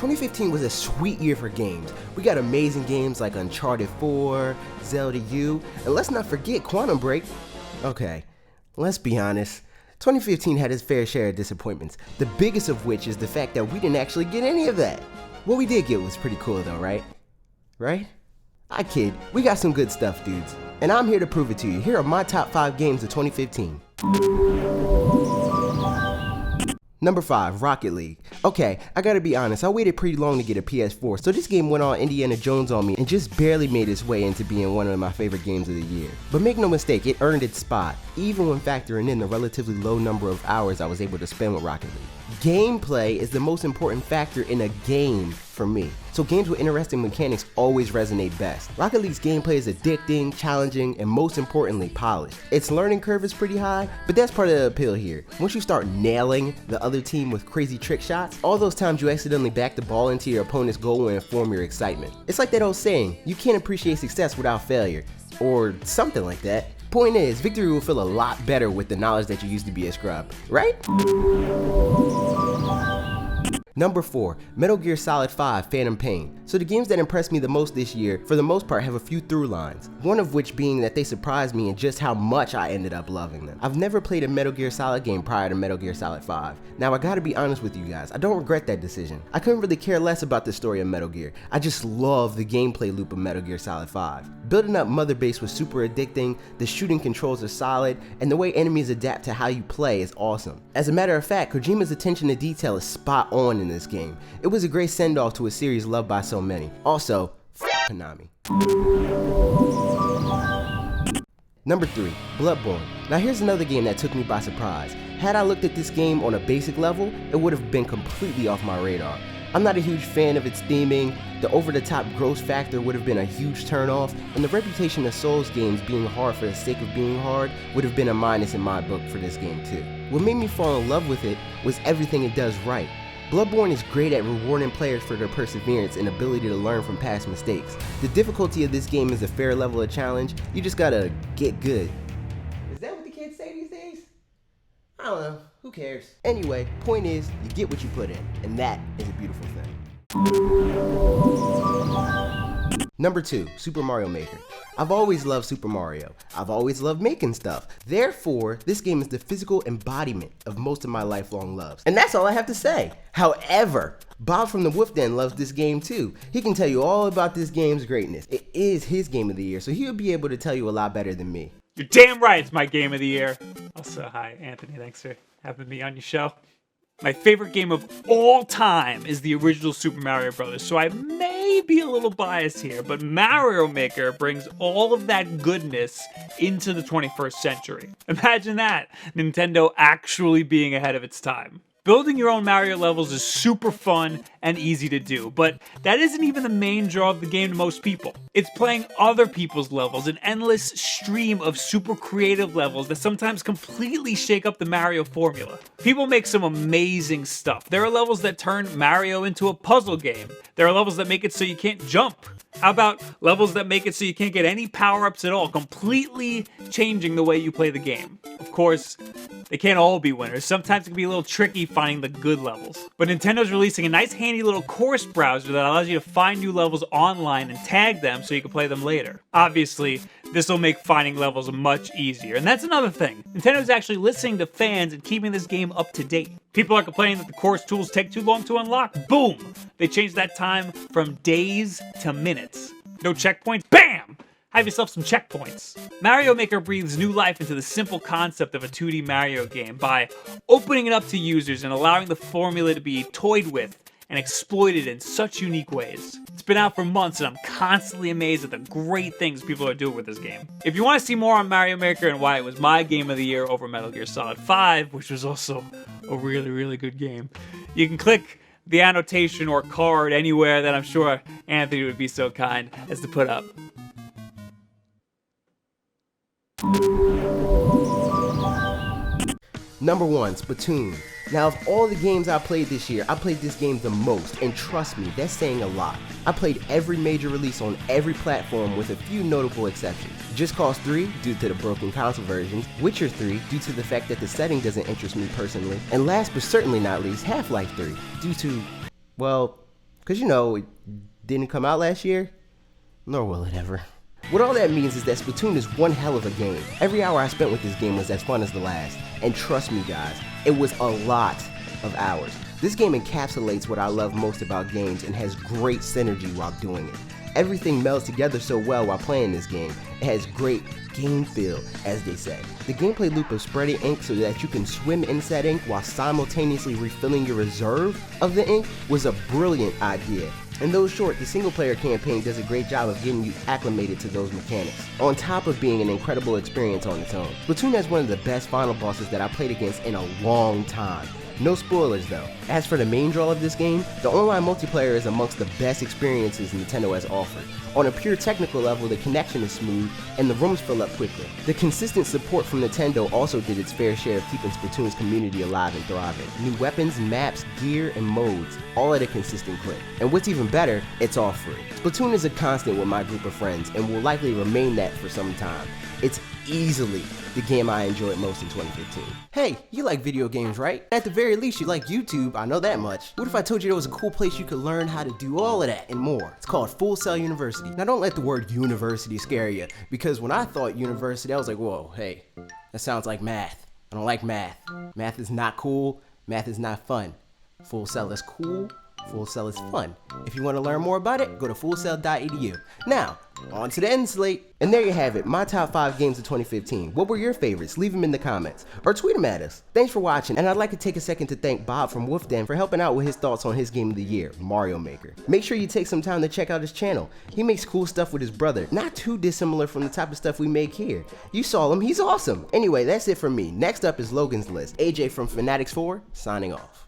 2015 was a sweet year for games. We got amazing games like Uncharted 4, Zelda U, and let's not forget Quantum Break. Okay, let's be honest. 2015 had its fair share of disappointments, the biggest of which is the fact that we didn't actually get any of that. What we did get was pretty cool though, right? Right? I kid, we got some good stuff, dudes. And I'm here to prove it to you. Here are my top 5 games of 2015. Number 5, Rocket League. Okay, I gotta be honest, I waited pretty long to get a PS4, so this game went all Indiana Jones on me and just barely made its way into being one of my favorite games of the year. But make no mistake, it earned its spot, even when factoring in the relatively low number of hours I was able to spend with Rocket League. Gameplay is the most important factor in a game for me, so games with interesting mechanics always resonate best. Rocket League's gameplay is addicting, challenging, and most importantly, polished. Its learning curve is pretty high, but that's part of the appeal here. Once you start nailing the other team with crazy trick shots, all those times you accidentally back the ball into your opponent's goal will inform your excitement. It's like that old saying, you can't appreciate success without failure, or something like that. Point is, victory will feel a lot better with the knowledge that you used to be a scrub, right? Number 4, Metal Gear Solid 5 Phantom Pain. So the games that impressed me the most this year, for the most part, have a few through lines. One of which being that they surprised me in just how much I ended up loving them. I've never played a Metal Gear Solid game prior to Metal Gear Solid 5. Now I gotta be honest with you guys, I don't regret that decision. I couldn't really care less about the story of Metal Gear. I just love the gameplay loop of Metal Gear Solid 5. Building up Mother Base was super addicting, the shooting controls are solid, and the way enemies adapt to how you play is awesome. As a matter of fact, Kojima's attention to detail is spot on in this game. It was a great send-off to a series loved by so many. Also, Konami. Number 3, Bloodborne. Now here's another game that took me by surprise. Had I looked at this game on a basic level, it would have been completely off my radar. I'm not a huge fan of its theming, the over-the-top gross factor would have been a huge turnoff, and the reputation of Souls games being hard for the sake of being hard would have been a minus in my book for this game too. What made me fall in love with it was everything it does right. Bloodborne is great at rewarding players for their perseverance and ability to learn from past mistakes. The difficulty of this game is a fair level of challenge, you just gotta get good. Is that what the kids say these days? I don't know, who cares? Anyway, point is, you get what you put in, and that is a beautiful thing. Number 2, Super Mario Maker. I've always loved Super Mario. I've always loved making stuff. Therefore, this game is the physical embodiment of most of my lifelong loves. And that's all I have to say. However, Bob from the Wulff Den loves this game too. He can tell you all about this game's greatness. It is his game of the year, so he'll be able to tell you a lot better than me. You're damn right it's my game of the year. Also, hi, Anthony. Thanks for having me on your show. My favorite game of all time is the original Super Mario Bros., so I may be a little biased here, but Mario Maker brings all of that goodness into the 21st century. Imagine that, Nintendo actually being ahead of its time. Building your own Mario levels is super fun and easy to do, but that isn't even the main draw of the game to most people. It's playing other people's levels, an endless stream of super creative levels that sometimes completely shake up the Mario formula. People make some amazing stuff. There are levels that turn Mario into a puzzle game. There are levels that make it so you can't jump. How about levels that make it so you can't get any power-ups at all, completely changing the way you play the game? Of course, they can't all be winners. Sometimes it can be a little tricky finding the good levels. But Nintendo's releasing a nice handy little course browser that allows you to find new levels online and tag them so you can play them later. Obviously, this will make finding levels much easier. And that's another thing. Nintendo's actually listening to fans and keeping this game up to date. People are complaining that the course tools take too long to unlock. Boom! They changed that time from days to minutes. No checkpoints? Bam! Have yourself some checkpoints. Mario Maker breathes new life into the simple concept of a 2D Mario game by opening it up to users and allowing the formula to be toyed with and exploited in such unique ways. It's been out for months and I'm constantly amazed at the great things people are doing with this game. If you want to see more on Mario Maker and why it was my game of the year over Metal Gear Solid 5, which was also a really, really good game, you can click the annotation or card anywhere that I'm sure Anthony would be so kind as to put up. Number 1, Splatoon. Now, of all the games I played this year, I played this game the most, and trust me, that's saying a lot. I played every major release on every platform with a few notable exceptions. Just Cause 3, due to the broken console versions, Witcher 3, due to the fact that the setting doesn't interest me personally, and last but certainly not least, Half-Life 3, due to, well, Because you know, it didn't come out last year, nor will it ever. What all that means is that Splatoon is one hell of a game. Every hour I spent with this game was as fun as the last. And trust me guys, it was a lot of hours. This game encapsulates what I love most about games and has great synergy while doing it. Everything melds together so well while playing this game. It has great game feel, as they say. The gameplay loop of spreading ink so that you can swim inside ink while simultaneously refilling your reserve of the ink was a brilliant idea. And though short, the single player campaign does a great job of getting you acclimated to those mechanics, on top of being an incredible experience on its own. Splatoon has one of the best final bosses that I played against in a long time. No spoilers though. As for the main draw of this game, the online multiplayer is amongst the best experiences Nintendo has offered. On a pure technical level, the connection is smooth and the rooms fill up quickly. The consistent support from Nintendo also did its fair share of keeping Splatoon's community alive and thriving. New weapons, maps, gear, and modes, all at a consistent clip. And what's even better, it's all free. Splatoon is a constant with my group of friends and will likely remain that for some time. It's easily the game I enjoyed most in 2015. Hey, you like video games, right? At the very least, you like YouTube, I know that much. What if I told you there was a cool place you could learn how to do all of that and more? It's called Full Sail University. Now don't let the word university scare you, because when I thought university, I was like, whoa, hey, that sounds like math. I don't like math. Math is not cool, math is not fun. Full Sail is cool, Full Sail is fun. If you want to learn more about it, go to fullsail.edu. Now, on to the end slate. And there you have it, my top 5 games of 2015. What were your favorites? Leave them in the comments, or tweet them at us. Thanks for watching, and I'd like to take a second to thank Bob from Wulff Den for helping out with his thoughts on his game of the year, Mario Maker. Make sure you take some time to check out his channel. He makes cool stuff with his brother, not too dissimilar from the type of stuff we make here. You saw him, he's awesome. Anyway, that's it from me. Next up is Logan's List. AJ from Fanatics4, signing off.